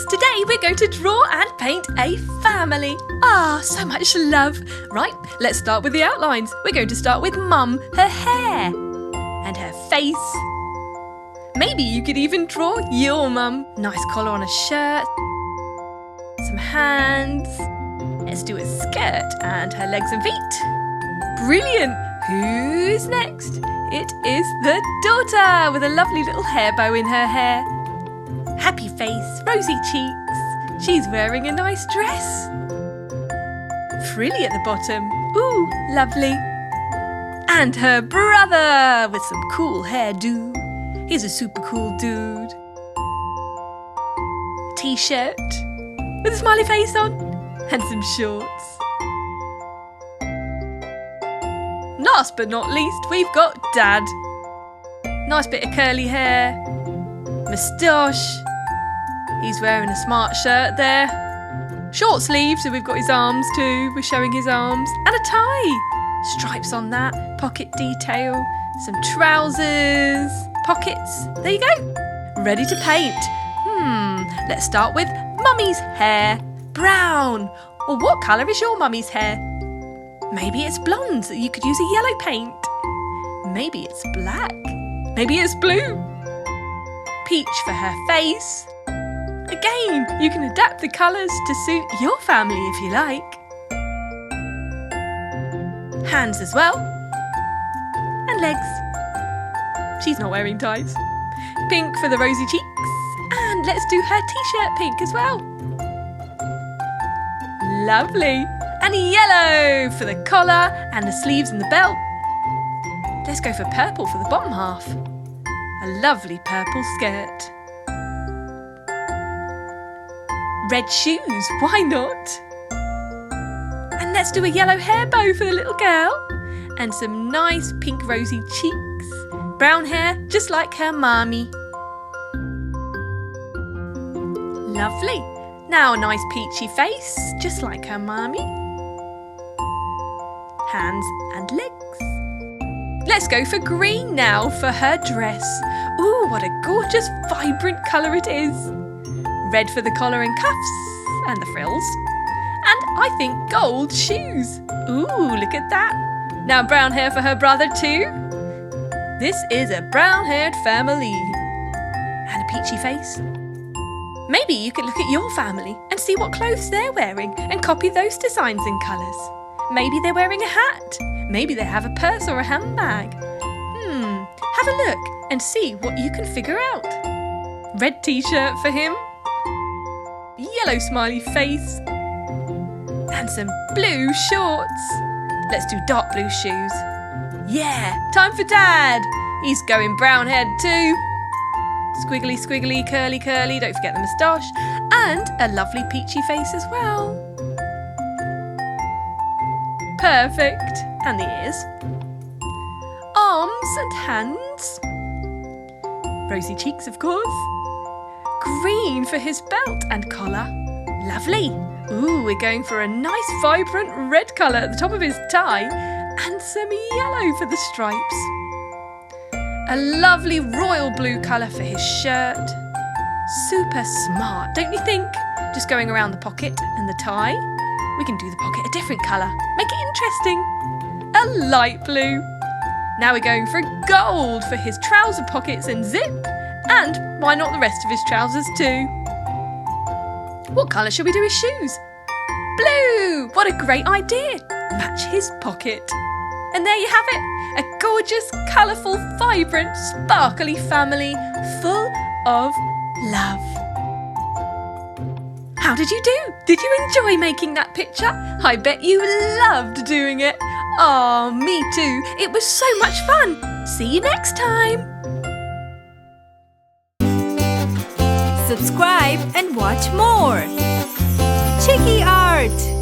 Today we're going to draw and paint a family. So much love. Right, let's start with the outlines. We're going to start with Mum, her hair and her face. Maybe you could even draw your mum. Nice collar on a shirt, some hands. Let's do a skirt and her legs and feet. Brilliant. Who's next? It is the daughter with a lovely little hair bow in her hair. Happy face, rosy cheeks. She's wearing a nice dress. Frilly at the bottom. Ooh, lovely. And her brother with some cool hairdo. He's a super cool dude. T-shirt with a smiley face on and some shorts. Last but not least, we've got Dad. Nice bit of curly hair, moustache. He's wearing a smart shirt there. Short sleeves, so we've got his arms too. We're showing his arms. And a tie. Stripes on that, pocket detail, some trousers, pockets. There you go. Ready to paint. Let's start with Mummy's hair. Brown. Or what colour is your mummy's hair? Maybe it's blonde, so you could use a yellow paint. Maybe it's black. Maybe it's blue. Peach for her face. Again, you can adapt the colours to suit your family if you like. Hands as well. And legs. She's not wearing ties. Pink for the rosy cheeks. And let's do her t-shirt pink as well. Lovely. And yellow for the collar and the sleeves and the belt. Let's go for purple for the bottom half. A lovely purple skirt. Red shoes, why not? And let's do a yellow hair bow for the little girl. And some nice pink rosy cheeks. Brown hair, just like her mommy. Lovely. Now a nice peachy face, just like her mommy. Hands and legs. Let's go for green now for her dress. Ooh, what a gorgeous, vibrant colour it is. Red for the collar and cuffs and the frills. And I think gold shoes. Ooh, look at that. Now brown hair for her brother too. This is a brown-haired family. And a peachy face. Maybe you could look at your family and see what clothes they're wearing and copy those designs and colours. Maybe they're wearing a hat. Maybe they have a purse or a handbag. Have a look and see what you can figure out. Red t-shirt for him. Yellow smiley face. And some blue shorts. Let's do dark blue shoes. Yeah, time for Dad. He's going brown haired too. Squiggly, squiggly, curly, curly. Don't forget the moustache. And a lovely peachy face as well. Perfect. And the ears. Arms and hands. Rosy cheeks, of course. Green for his belt and collar. Lovely. Ooh, we're going for a nice vibrant red colour at the top of his tie and some yellow for the stripes. A lovely royal blue colour for his shirt. Super smart, don't you think? Just going around the pocket and the tie. We can do the pocket a different colour. Make it interesting. A light blue. Now we're going for gold for his trouser pockets and zip. And why not the rest of his trousers too? What colour should we do his shoes? Blue! What a great idea! Match his pocket. And there you have it. A gorgeous, colourful, vibrant, sparkly family full of love. How did you do? Did you enjoy making that picture? I bet you loved doing it. Oh, me too. It was so much fun. See you next time. Subscribe and watch more. Chiki Art!